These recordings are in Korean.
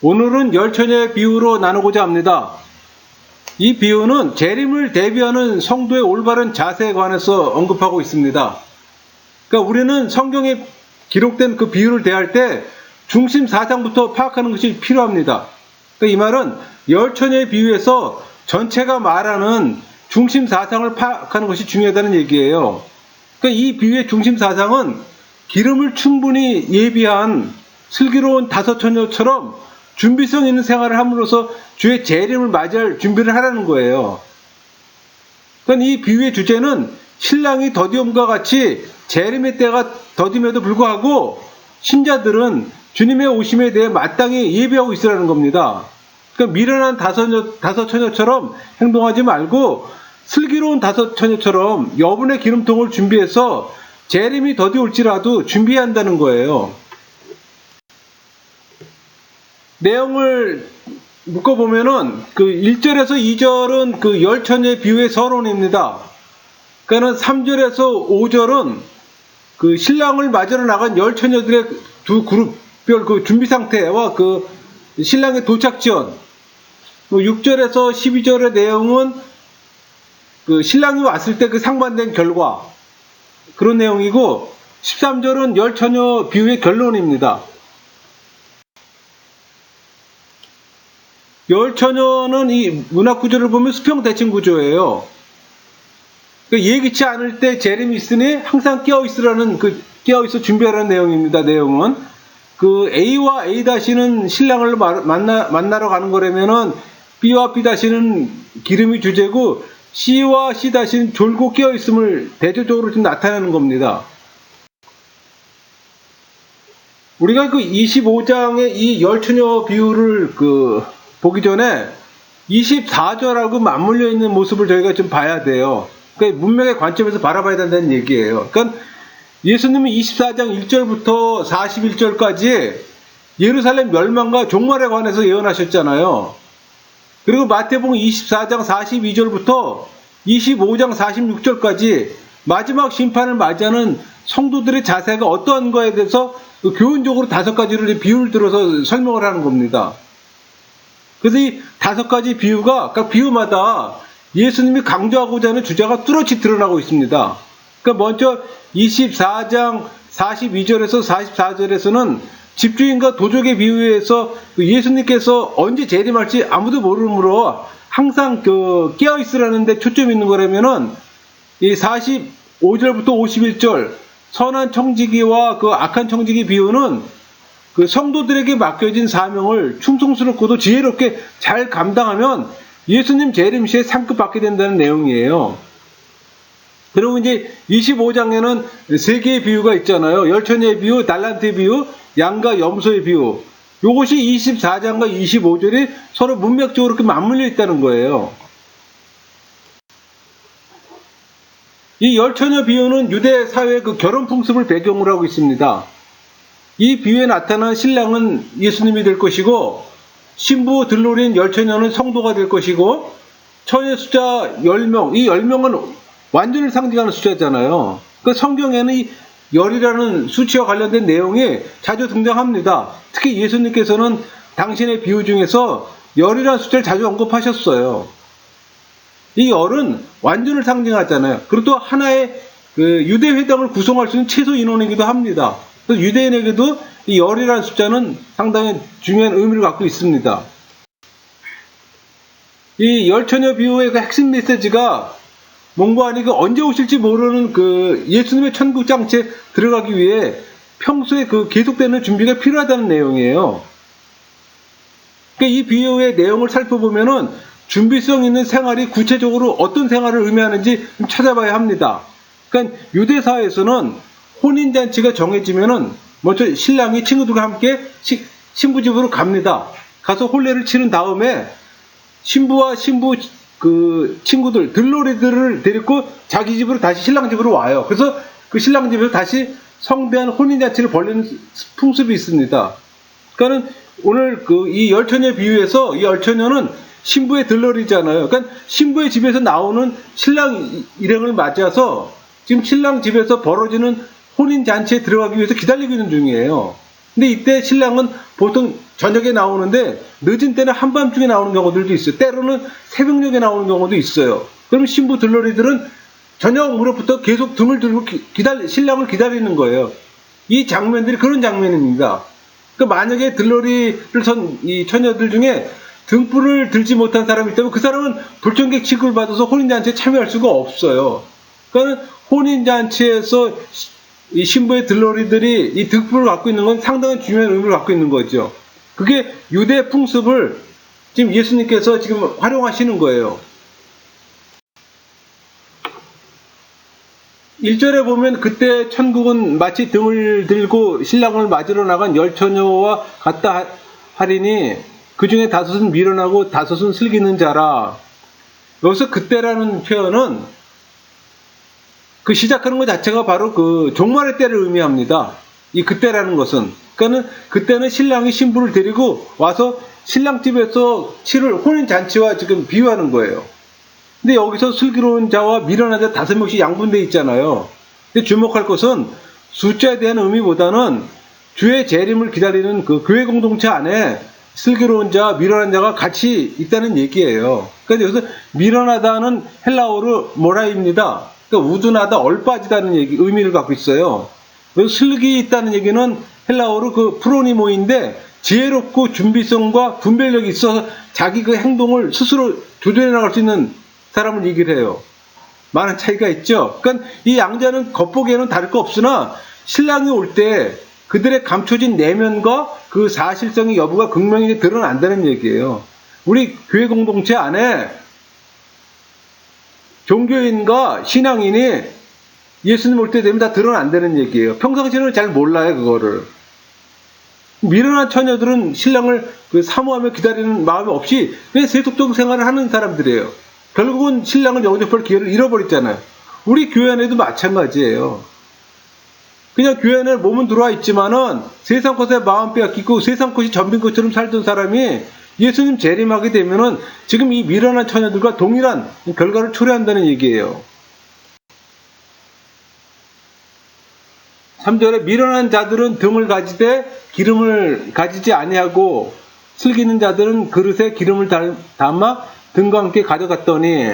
오늘은 열처녀의 비유로 나누고자 합니다. 이 비유는 재림을 대비하는 성도의 올바른 자세에 관해서 언급하고 있습니다. 그러니까 우리는 성경에 기록된 그 비유를 대할 때 중심 사상부터 파악하는 것이 필요합니다. 그러니까 이 말은 열처녀의 비유에서 전체가 말하는 중심 사상을 파악하는 것이 중요하다는 얘기예요. 그러니까 이 비유의 중심 사상은 기름을 충분히 예비한 슬기로운 다섯 처녀처럼 준비성 있는 생활을 함으로써 주의 재림을 맞이할 준비를 하라는 거예요. 그러니까 이 비유의 주제는 신랑이 더디움과 같이 재림의 때가 더딤에도 불구하고 신자들은 주님의 오심에 대해 마땅히 예비하고 있으라는 겁니다. 그러니까 미련한 다섯 처녀처럼 행동하지 말고 슬기로운 다섯 처녀처럼 여분의 기름통을 준비해서 재림이 더디올지라도 준비해야 한다는 거예요. 내용을 묶어보면은 그 1절에서 2절은 그 열처녀의 비유의 서론입니다. 그러니까 3절에서 5절은 그 신랑을 맞으러 나간 열처녀들의 두 그룹별 그 준비 상태와 그 신랑의 도착 지연. 6절에서 12절의 내용은 그 신랑이 왔을 때 그 상반된 결과. 그런 내용이고 13절은 열처녀 비유의 결론입니다. 열처녀는 이 문학 구조를 보면 수평 대칭 구조예요. 그러니까 예기치 않을 때 재림이 있으니 항상 깨어있으라는 깨어있어 준비하라는 내용입니다. 내용은 그 A와 A-는 신랑을 만나러 가는 거라면은 B와 B-는 기름이 주제고 C와 C-는 졸고 깨어있음을 대조적으로 좀 나타내는 겁니다. 우리가 그 25장의 이 열처녀 비유를 보기 전에 24절하고 맞물려 있는 모습을 저희가 좀 봐야 돼요. 그러니까 문맥의 관점에서 바라봐야 된다는 얘기예요. 그러니까 예수님이 24장 1절부터 41절까지 예루살렘 멸망과 종말에 관해서 예언하셨잖아요. 그리고 마태복음 24장 42절부터 25장 46절까지 마지막 심판을 맞이하는 성도들의 자세가 어떠한 거에 대해서 교훈적으로 5가지를 비유를 들어서 설명을 하는 겁니다. 그래서 이 5가지 비유가 각 비유마다 예수님이 강조하고자 하는 주제가 뚜렷이 드러나고 있습니다. 그러니까 먼저 24장 42절에서 44절에서는 집주인과 도적의 비유에서 예수님께서 언제 재림할지 아무도 모르므로 항상 깨어있으라는 데 초점이 있는 거라면은 이 45절부터 51절 선한 청지기와 그 악한 청지기 비유는 그 성도들에게 맡겨진 사명을 충성스럽고도 지혜롭게 잘 감당하면 예수님 재림 시에 상급 받게 된다는 내용이에요. 그리고 이제 25장에는 3개의 비유가 있잖아요. 열처녀의 비유, 달란트의 비유, 양과 염소의 비유. 이것이 24장과 25절이 서로 문맥적으로 이렇게 맞물려 있다는 거예요. 이 열처녀 비유는 유대 사회의 그 결혼 풍습을 배경으로 하고 있습니다. 이 비유에 나타난 신랑은 예수님이 될 것이고 신부 들러리인 열처녀는 성도가 될 것이고 처녀 숫자 10명, 이 10명은 완전을 상징하는 숫자잖아요. 그 성경에는 이 열이라는 수치와 관련된 내용이 자주 등장합니다. 특히 예수님께서는 당신의 비유 중에서 열이라는 숫자를 자주 언급하셨어요. 이 열은 완전을 상징하잖아요. 그리고 또 하나의 유대 회당을 구성할 수 있는 최소 인원이기도 합니다. 유대인에게도 이 열이라는 숫자는 상당히 중요한 의미를 갖고 있습니다. 이 열처녀 비유의 그 핵심 메시지가 뭔가 아니 언제 오실지 모르는 예수님의 천국 장치에 들어가기 위해 평소에 계속되는 준비가 필요하다는 내용이에요. 그러니까 이 비유의 내용을 살펴보면은 준비성 있는 생활이 구체적으로 어떤 생활을 의미하는지 찾아봐야 합니다. 그러니까 유대 사회에서는 혼인 잔치가 정해지면은 먼저 신랑이 친구들과 함께 신부 집으로 갑니다. 가서 혼례를 치른 다음에 신부와 신부 친구들, 들러리들을 데리고 자기 집으로 다시 신랑 집으로 와요. 그래서 그 신랑 집에서 다시 성대한 혼인잔치를 벌이는 풍습이 있습니다. 그러니까 오늘 이 열처녀 비유에서 이 열처녀는 신부의 들러리잖아요. 그러니까 신부의 집에서 나오는 신랑 일행을 맞아서 지금 신랑 집에서 벌어지는 혼인잔치에 들어가기 위해서 기다리고 있는 중이에요. 근데 이때 신랑은 보통 저녁에 나오는데 늦은 때는 한밤중에 나오는 경우들도 있어요. 때로는 새벽녘에 나오는 경우도 있어요. 그럼 신부 들러리들은 저녁 무렵부터 계속 등을 들고 신랑을 기다리는 거예요. 이 장면들이 그런 장면입니다. 그러니까 만약에 들러리를 선 이 처녀들 중에 등불을 들지 못한 사람이 있다면 그 사람은 불청객 취급을 받아서 혼인잔치에 참여할 수가 없어요. 그러니까 혼인잔치에서 이 신부의 들러리들이 이 등불을 갖고 있는 건 상당히 중요한 의미를 갖고 있는 거죠. 그게 유대 풍습을 지금 예수님께서 지금 활용하시는 거예요. 1절에 보면 그때 천국은 마치 등을 들고 신랑을 맞으러 나간 열 처녀와 같다 하리니 그 중에 다섯은 미련하고 다섯은 슬기는 자라. 여기서 그때라는 표현은 그 시작하는 것 자체가 바로 그 종말의 때를 의미합니다. 이 그때라는 것은. 그러니까는 그때는 신랑이 신부를 데리고 와서 신랑 집에서 치를 혼인잔치와 지금 비유하는 거예요. 근데 여기서 슬기로운 자와 미련한 자 5명씩 양분되어 있잖아요. 근데 주목할 것은 숫자에 대한 의미보다는 주의 재림을 기다리는 그 교회 공동체 안에 슬기로운 자, 미련한 자가 같이 있다는 얘기예요. 그러니까 여기서 미련하다는 헬라어로 모라입니다. 그러니까 우둔하다, 얼빠지다는 의미를 갖고 있어요. 그래서 슬기 있다는 얘기는 헬라어로 그 프로니모인데 지혜롭고 준비성과 분별력이 있어서 자기 그 행동을 스스로 조절해 나갈 수 있는 사람을 얘기를 해요. 많은 차이가 있죠. 그러니까 이 양자는 겉보기에는 다를 거 없으나 신랑이 올 때 그들의 감춰진 내면과 그 사실성의 여부가 극명히 드러난다는 얘기예요. 우리 교회 공동체 안에 종교인과 신앙인이 예수님 올 때 되면 다 드러난다는 얘기예요. 평상시에는 잘 몰라요, 그거를. 미련한 처녀들은 신랑을 사모하며 기다리는 마음이 없이 그냥 세속적 생활을 하는 사람들이에요. 결국은 신랑을 영접할 기회를 잃어버렸잖아요. 우리 교회 안에도 마찬가지예요. 그냥 교회 안에 몸은 들어와 있지만은 세상 것에 마음 빼앗기고 세상 것이 전빈 것처럼 살던 사람이 예수님 재림하게 되면은 지금 이 미련한 처녀들과 동일한 결과를 초래한다는 얘기예요. 3절에 미련한 자들은 등을 가지되 기름을 가지지 아니하고 슬기는 자들은 그릇에 기름을 담아 등과 함께 가져갔더니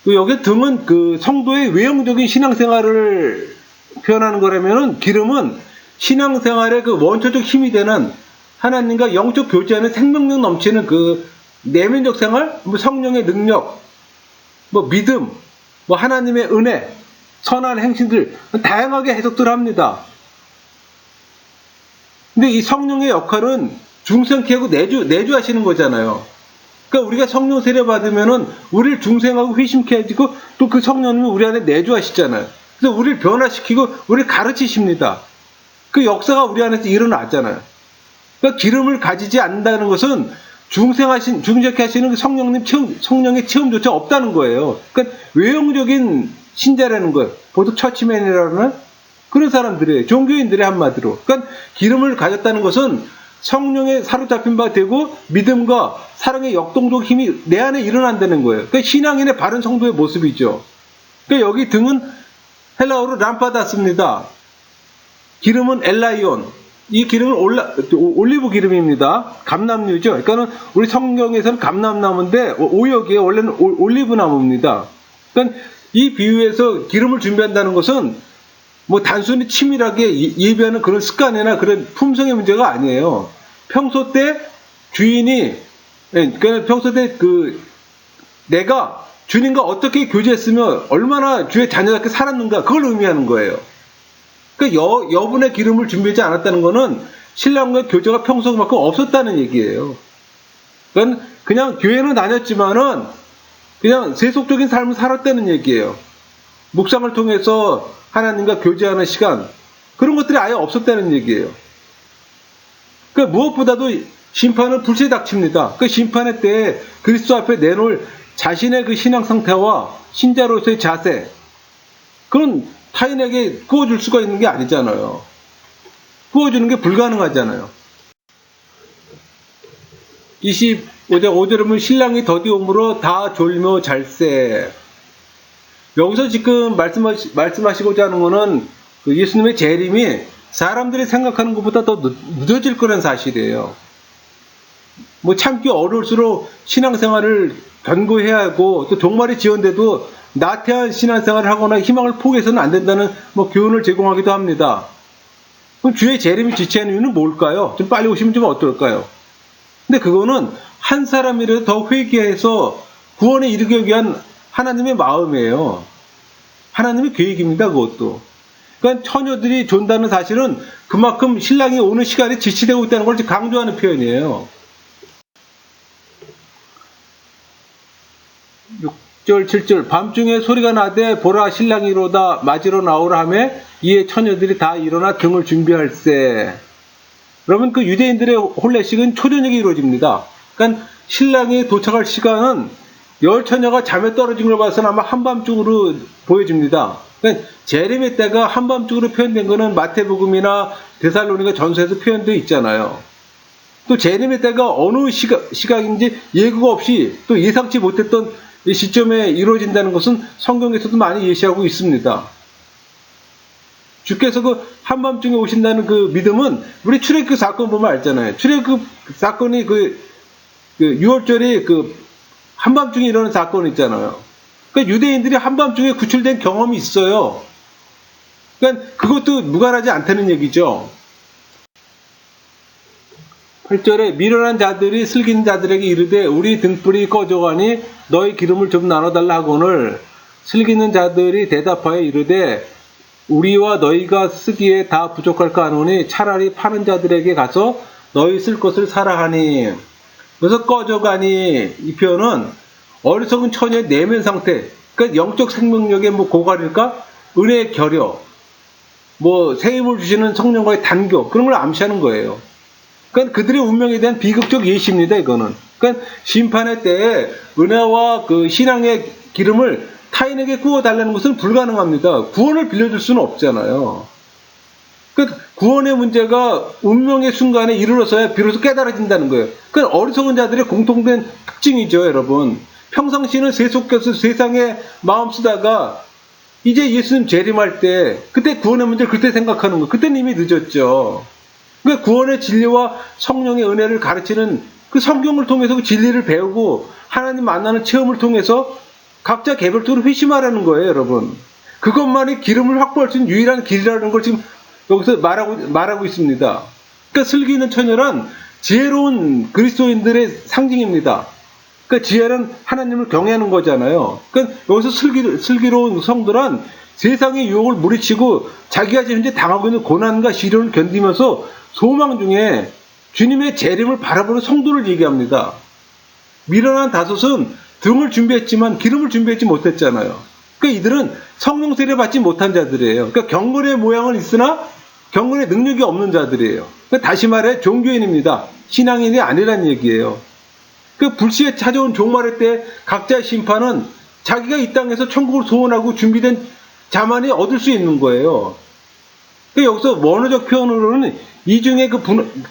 여기 등은 그 성도의 외형적인 신앙생활을 표현하는 거라면은 기름은 신앙생활의 그 원초적 힘이 되는 하나님과 영적 교제하는 생명력 넘치는 그 내면적 생활, 뭐 성령의 능력, 뭐 믿음, 뭐 하나님의 은혜, 선한 행실들 다양하게 해석들 합니다. 근데 이 성령의 역할은 중생케 하고 내주하시는 거잖아요. 그러니까 우리가 성령 세례 받으면은 우리를 중생하고 회심케 해지고 또 그 성령님이 우리 안에 내주하시잖아요. 그래서 우리를 변화시키고 우리를 가르치십니다. 그 역사가 우리 안에서 일어나잖아요. 그러니까 기름을 가지지 않는다는 것은 중생케 하시는 그 성령의 체험조차 없다는 거예요. 그러니까 외형적인 신자라는 거예요. 보통 처치맨이라는 그런 사람들이에요. 종교인들의 한마디로. 그러니까 기름을 가졌다는 것은 성령에 사로잡힌 바 되고 믿음과 사랑의 역동적 힘이 내 안에 일어난다는 거예요. 그러니까 신앙인의 바른 성도의 모습이죠. 그러니까 여기 등은 헬라어로 람파다스입니다. 기름은 엘라이온. 이 기름은 올리브 기름입니다. 감람류죠. 그러니까 우리 성경에서는 감람나무인데 오역이에요. 원래는 올리브 나무입니다. 그러니까 이 비유에서 기름을 준비한다는 것은 뭐 단순히 치밀하게 예비하는 그런 습관이나 그런 품성의 문제가 아니에요. 평소 때 주인이, 그러니까 평소 때 내가 주님과 어떻게 교제했으며 얼마나 주의 자녀답게 살았는가, 그걸 의미하는 거예요. 그러니까 여분의 기름을 준비하지 않았다는 거는 신랑과의 교제가 평소만큼 없었다는 얘기예요. 그러니까 그냥 교회는 다녔지만은 그냥 세속적인 삶을 살았다는 얘기예요. 묵상을 통해서 하나님과 교제하는 시간, 그런 것들이 아예 없었다는 얘기예요. 그러니까 무엇보다도 심판은 불시에 닥칩니다. 그 심판의 때에 그리스도 앞에 내놓을 자신의 그 신앙 상태와 신자로서의 자세, 그건 타인에게 구워줄 수가 있는 게 아니잖아요. 구워주는 게 불가능하잖아요. 25절 5절에 보면 신랑이 더디옴으로 다 졸며 잘세. 여기서 지금 말씀하시고자 하는 거는 그 예수님의 재림이 사람들이 생각하는 것보다 더 늦어질 거란 사실이에요. 뭐 참기 어려울수록 신앙생활을 견고해야 하고 또 종말이 지연돼도 나태한 신앙생활을 하거나 희망을 포기해서는 안 된다는 뭐 교훈을 제공하기도 합니다. 그럼 주의 재림이 지체하는 이유는 뭘까요? 좀 빨리 오시면 좀 어떨까요? 근데 그거는 한 사람이라도 더 회개해서 구원에 이르기 위한 하나님의 마음이에요. 하나님의 계획입니다, 그것도. 그러니까 처녀들이 존다는 사실은 그만큼 신랑이 오는 시간이 지체되고 있다는 걸 강조하는 표현이에요. 6절, 7절 밤중에 소리가 나되 보라 신랑이 이로다 맞으러 나오라 하며 이에 처녀들이 다 일어나 등을 준비할세. 여러분 그 유대인들의 혼례식은 초저녁에 이루어집니다. 그러니까 신랑이 도착할 시간은 열 처녀가 잠에 떨어진 걸 봐서는 아마 한밤중으로 보여집니다. 그러니까 재림의 때가 한밤중으로 표현된 것은 마태복음이나 데살로니가 전서에서 표현되어 있잖아요. 또 재림의 때가 어느 시각인지 예고가 없이 또 예상치 못했던 이 시점에 이루어진다는 것은 성경에서도 많이 예시하고 있습니다. 주께서 그 한밤중에 오신다는 그 믿음은 우리 출애굽 사건 보면 알잖아요. 출애굽 사건이 그 6월절이 그 한밤중에 일어나는 사건 있잖아요. 그러니까 유대인들이 한밤중에 구출된 경험이 있어요. 그러니까 그것도 무관하지 않다는 얘기죠. 8절에 미련한 자들이 슬기는 자들에게 이르되 우리 등불이 꺼져가니 너희 기름을 좀 나눠달라 하거늘 슬기는 자들이 대답하여 이르되 우리와 너희가 쓰기에 다 부족할까 하노니 차라리 파는 자들에게 가서 너희 쓸 것을 사라 하니. 그래서 꺼져가니 이 표현은 어리석은 처녀의 내면 상태, 그러니까 영적 생명력의 뭐 고갈일까, 은혜의 결여, 뭐 새 힘을 주시는 성령과의 단교, 그런 걸 암시하는 거예요. 그러니까 그들의 운명에 대한 비극적 예시입니다, 이거는. 그러니까 심판의 때에 은혜와 그 신앙의 기름을 타인에게 구워달라는 것은 불가능합니다. 구원을 빌려줄 수는 없잖아요. 그러니까 구원의 문제가 운명의 순간에 이르러서야 비로소 깨달아진다는 거예요. 그러니까 어리석은 자들의 공통된 특징이죠, 여러분. 평상시는 세속에서 세상에 마음 쓰다가 이제 예수님 재림할 때 그때 구원의 문제를 그때 생각하는 거예요. 그때는 이미 늦었죠. 그러니까 구원의 진리와 성령의 은혜를 가르치는 그 성경을 통해서 그 진리를 배우고 하나님 만나는 체험을 통해서 각자 개별적으로 회심하라는 거예요, 여러분. 그것만이 기름을 확보할 수 있는 유일한 길이라는 걸 지금 여기서 말하고 있습니다. 그러니까 슬기 있는 처녀란 지혜로운 그리스도인들의 상징입니다. 그러니까 지혜는 하나님을 경외하는 거잖아요. 그러니까 여기서 슬기로운 성도란 세상의 유혹을 물리치고 자기가 현재 당하고 있는 고난과 시련을 견디면서 소망 중에 주님의 재림을 바라보는 성도를 얘기합니다. 미련한 다섯은 등을 준비했지만 기름을 준비하지 못했잖아요. 그러니까 이들은 성령 세례 받지 못한 자들이에요. 그러니까 경건의 모양은 있으나 경건의 능력이 없는 자들이에요. 그러니까 다시 말해 종교인입니다. 신앙인이 아니란 얘기예요. 그 불시에 찾아온 종말의 때 각자의 심판은 자기가 이 땅에서 천국을 소원하고 준비된 자만이 얻을 수 있는 거예요. 그러니까 여기서 원어적 표현으로는 이 중에 그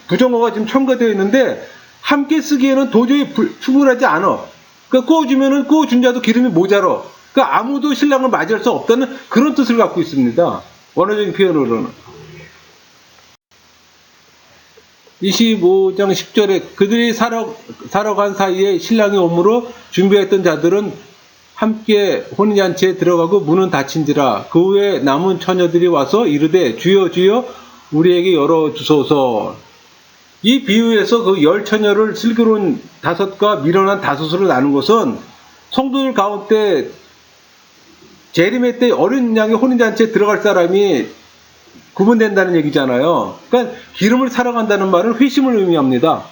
부정어가 지금 첨가되어 있는데 함께 쓰기에는 도저히 충분하지 않아. 그러니까 구워주면은 구워준 자도 기름이 모자라. 그러니까 아무도 신랑을 맞이할 수 없다는 그런 뜻을 갖고 있습니다. 원어적인 표현으로는. 25장 10절에 그들이 사러 간 사이에 신랑이 오므로 준비했던 자들은 함께 혼인잔치에 들어가고 문은 닫힌지라. 그 후에 남은 처녀들이 와서 이르되 주여 주여 우리에게 열어주소서. 이 비유에서 그 열 처녀를 슬기로운 다섯과 미련한 다섯으로 나눈 것은 성도들 가운데 재림의 때 어린 양의 혼인잔치에 들어갈 사람이 구분된다는 얘기잖아요. 그러니까 기름을 사러 간다는 말은 회심을 의미합니다.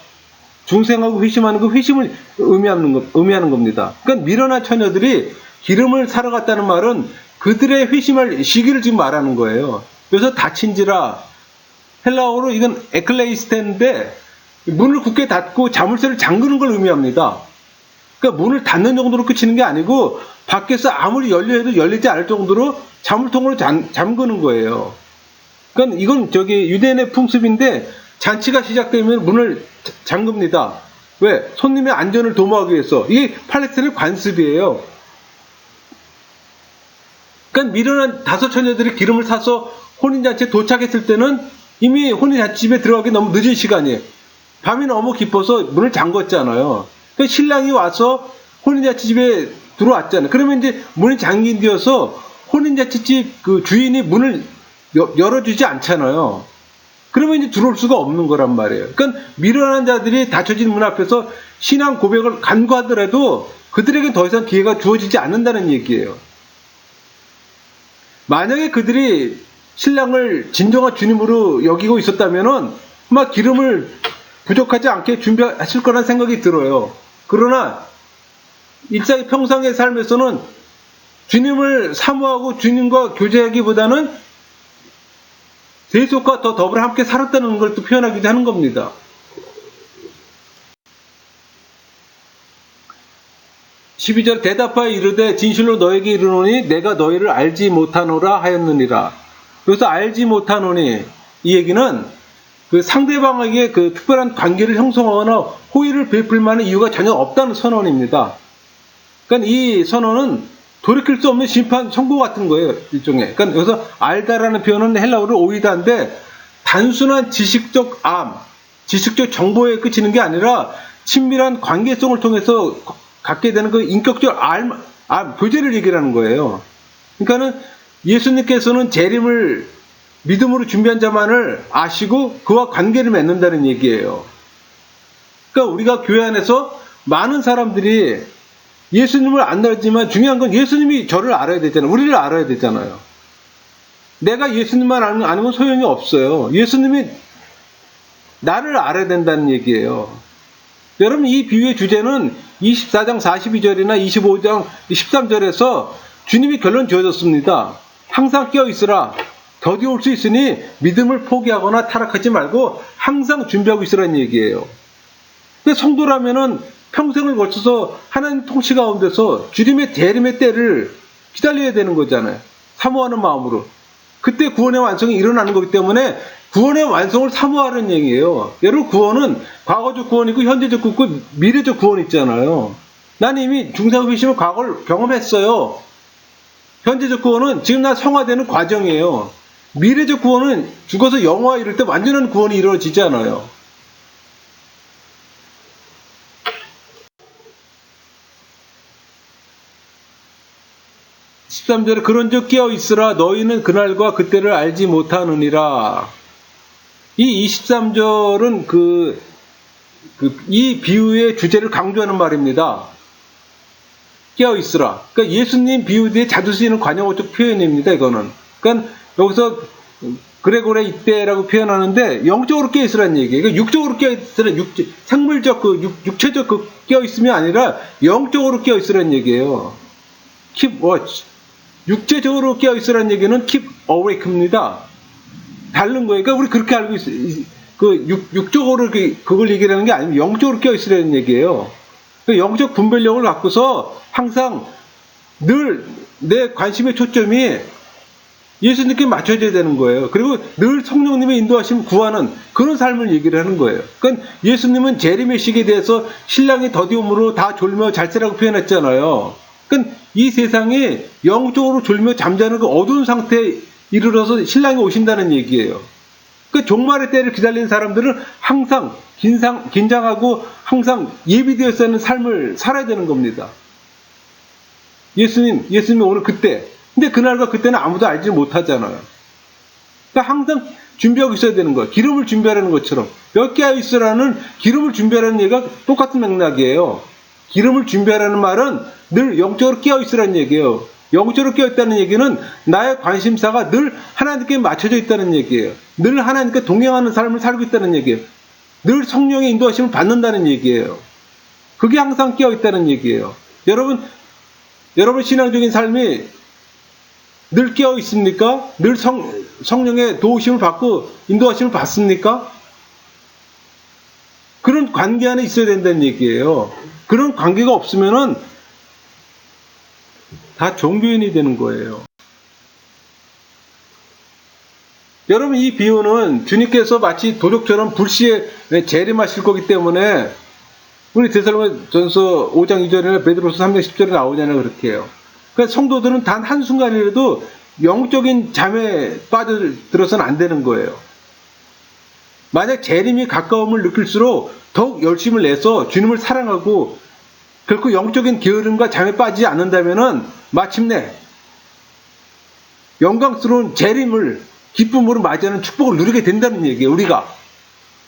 중생하고 회심하는 그 회심을 의미하는 겁니다. 그러니까 미련한 처녀들이 기름을 사러 갔다는 말은 그들의 회심할 시기를 지금 말하는 거예요. 그래서 닫힌지라. 헬라어로 이건 에클레이스테인데 문을 굳게 닫고 자물쇠를 잠그는 걸 의미합니다. 그러니까 문을 닫는 정도로 끝이는 게 아니고 밖에서 아무리 열려 해도 열리지 않을 정도로 자물통으로 잠그는 거예요. 그러니까 이건 유대인의 풍습인데 잔치가 시작되면 문을 잠급니다. 왜? 손님의 안전을 도모하기 위해서. 이게 팔레스타인의 관습이에요. 그러니까 미련한 다섯 처녀들이 기름을 사서 혼인잔치에 도착했을 때는 이미 혼인잔치집에 들어가기 너무 늦은 시간이에요. 밤이 너무 깊어서 문을 잠궜잖아요. 그러니까 신랑이 와서 혼인잔치집에 들어왔잖아요. 그러면 이제 문이 잠긴 뒤여서 혼인잔치집 그 주인이 문을 열어주지 않잖아요. 그러면 이제 들어올 수가 없는 거란 말이에요. 그러니까 미련한 자들이 닫혀진 문 앞에서 신앙 고백을 간구하더라도 그들에게 더 이상 기회가 주어지지 않는다는 얘기예요. 만약에 그들이 신랑을 진정한 주님으로 여기고 있었다면은 막 기름을 부족하지 않게 준비하실 거란 생각이 들어요. 그러나 일상의 평상의 삶에서는 주님을 사모하고 주님과 교제하기보다는 세속과 더 더불어 함께 살았다는 걸 또 표현하기도 하는 겁니다. 12절 대답하여 이르되 진실로 너에게 이르노니 내가 너희를 알지 못하노라 하였느니라. 여기서 알지 못하노니 이 얘기는 그 상대방에게 그 특별한 관계를 형성하거나 호의를 베풀 만한 이유가 전혀 없다는 선언입니다. 그러니까 이 선언은 돌이킬 수 없는 심판 선고 같은 거예요. 일종의. 그러니까 여기서 알다라는 표현은 헬라어로 오이다인데 단순한 지식적 지식적 정보에 그치는 게 아니라 친밀한 관계성을 통해서 갖게 되는 그 인격적 교제를 얘기하는 거예요. 그러니까는 예수님께서는 재림을 믿음으로 준비한 자만을 아시고 그와 관계를 맺는다는 얘기예요. 그러니까 우리가 교회 안에서 많은 사람들이 예수님을 안 알지만 중요한 건 예수님이 저를 알아야 되잖아요. 우리를 알아야 되잖아요. 내가 예수님만 아는 건 소용이 없어요. 예수님이 나를 알아야 된다는 얘기예요. 여러분 이 비유의 주제는 24장 42절이나 25장 13절에서 주님이 결론 지어줬습니다. 항상 깨어있으라. 더디 올 수 있으니 믿음을 포기하거나 타락하지 말고 항상 준비하고 있으라는 얘기예요. 근데 성도라면은 평생을 걸쳐서 하나님 통치 가운데서 주님의 재림의 때를 기다려야 되는 거잖아요. 사모하는 마음으로. 그때 구원의 완성이 일어나는 거기 때문에 구원의 완성을 사모하는 얘기예요. 여러분 구원은 과거적 구원 있고 현재적 구원 있고 미래적 구원 있잖아요. 난 이미 중생회심을 과거를 경험했어요. 현재적 구원은 지금 나 성화되는 과정이에요. 미래적 구원은 죽어서 영화에 이를 때 완전한 구원이 이루어지잖아요. (13절에) 그런즉 깨어있으라 너희는 그날과 그때를 알지 못하느니라. 이 23절은 이 비유의 주제를 강조하는 말입니다. 깨어있으라. 그러니까 예수님 비유 뒤에 자주 쓰이는 관용어적 표현입니다. 이거는. 그러니까 여기서 그레고레 이때라고 표현하는데 영적으로 깨어있으라는 얘기예요. 그러니까 육적으로 깨어있으라, 생물적 육체적 깨어있음이 아니라 영적으로 깨어있으라는 얘기예요. Keep watch. 육체적으로 깨어있으라는 얘기는 keep awake입니다. 다른 거예요. 그러니까 우리 그렇게 알고 있어요. 육적으로 그걸 얘기하는 게 아니고 영적으로 깨어있으라는 얘기예요. 그러니까 영적 분별력을 갖고서 항상 늘 내 관심의 초점이 예수님께 맞춰져야 되는 거예요. 그리고 늘 성령님의 인도하심 구하는 그런 삶을 얘기를 하는 거예요. 그러니까 예수님은 재림의 시기에 대해서 신랑이 더디움으로 다 졸며 잘세라고 표현했잖아요. 그러니까 이 세상이 영적으로 졸며 잠자는 그 어두운 상태에 이르러서 신랑이 오신다는 얘기예요. 그 종말의 때를 기다리는 사람들은 항상 긴장하고 항상 예비되어 있는 삶을 살아야 되는 겁니다. 예수님이 오늘 그때. 근데 그날과 그때는 아무도 알지 못하잖아요. 그러니까 항상 준비하고 있어야 되는 거예요. 기름을 준비하라는 것처럼. 몇 개 있으라는 기름을 준비하라는 얘기가 똑같은 맥락이에요. 기름을 준비하라는 말은 늘 영적으로 깨어있으라는 얘기예요. 영적으로 깨어있다는 얘기는 나의 관심사가 늘 하나님께 맞춰져 있다는 얘기예요. 늘 하나님께 동행하는 삶을 살고 있다는 얘기예요. 늘 성령의 인도하심을 받는다는 얘기예요. 그게 항상 깨어있다는 얘기예요. 여러분 신앙적인 삶이 늘 깨어있습니까? 늘 성령의 도우심을 받고 인도하심을 받습니까? 그런 관계 안에 있어야 된다는 얘기예요. 그런 관계가 없으면은 다 종교인이 되는 거예요. 여러분 이 비유는 주님께서 마치 도적처럼 불시에 재림하실 거기 때문에 우리 데살로니가전서 5장 2절이나 베드로서 3장 10절에 나오잖아요. 그렇게 해요. 그러니까 성도들은 단 한순간이라도 영적인 잠에 빠져들어서는 안 되는 거예요. 만약 재림이 가까움을 느낄수록 더욱 열심을 내서 주님을 사랑하고 결코 영적인 게으름과 잠에 빠지지 않는다면은 마침내 영광스러운 재림을 기쁨으로 맞이하는 축복을 누리게 된다는 얘기예요, 우리가.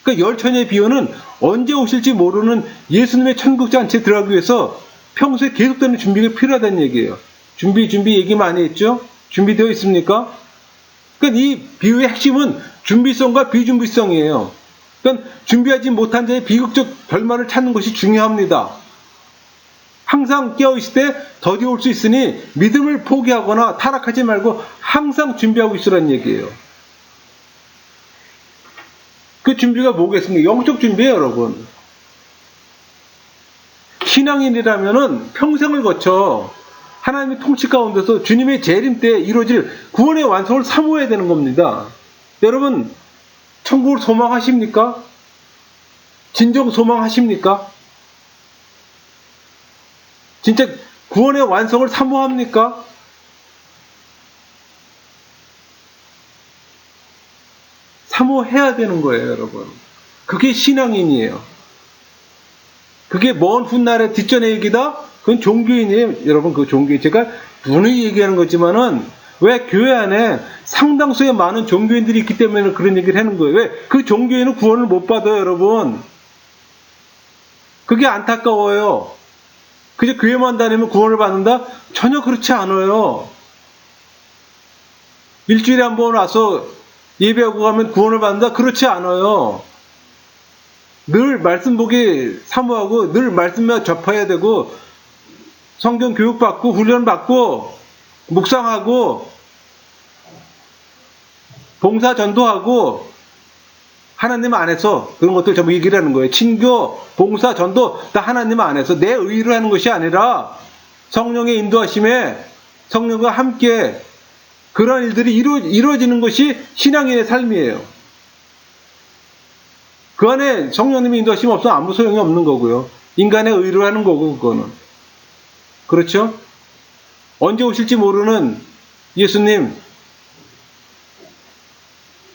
그러니까 열처녀의 비유는 언제 오실지 모르는 예수님의 천국잔치에 들어가기 위해서 평소에 계속되는 준비가 필요하다는 얘기예요. 준비 얘기 많이 했죠? 준비되어 있습니까? 그러니까 이 비유의 핵심은 준비성과 비준비성이에요. 그러니까 준비하지 못한 자의 비극적 결말을 찾는 것이 중요합니다. 항상 깨어있을 때 더디 올 수 있으니 믿음을 포기하거나 타락하지 말고 항상 준비하고 있으라는 얘기예요. 그 준비가 뭐겠습니까? 영적 준비예요, 여러분. 신앙인이라면은 평생을 거쳐 하나님의 통치 가운데서 주님의 재림 때 이루어질 구원의 완성을 사모해야 되는 겁니다. 여러분, 천국을 소망하십니까? 진정 소망하십니까? 진짜 구원의 완성을 사모합니까? 사모해야 되는 거예요, 여러분. 그게 신앙인이에요. 그게 먼 훗날의 뒷전의 얘기다? 그건 종교인이에요, 여러분. 그 종교인. 제가 누누이 얘기하는 거지만은 왜 교회 안에 상당수의 많은 종교인들이 있기 때문에 그런 얘기를 하는 거예요. 왜? 그 종교인은 구원을 못 받아요, 여러분. 그게 안타까워요. 그저 교회만 다니면 구원을 받는다? 전혀 그렇지 않아요. 일주일에 한 번 와서 예배하고 가면 구원을 받는다? 그렇지 않아요. 늘 말씀 보기 사모하고 늘 말씀만 접해야 되고 성경 교육받고 훈련받고 묵상하고 봉사 전도하고 하나님 안에서 그런 것들 전부 얘기를 하는 거예요. 친교, 봉사, 전도 다 하나님 안에서 내 의의로 하는 것이 아니라 성령의 인도하심에 성령과 함께 그런 일들이 이루어지는 것이 신앙인의 삶이에요. 그 안에 성령님의 인도하심이 없으면 아무 소용이 없는 거고요. 인간의 의의로 하는 거고 그거는. 그렇죠? 언제 오실지 모르는 예수님,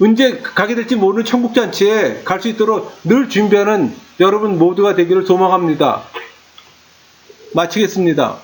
언제 가게 될지 모르는 천국잔치에 갈 수 있도록 늘 준비하는 여러분 모두가 되기를 소망합니다. 마치겠습니다.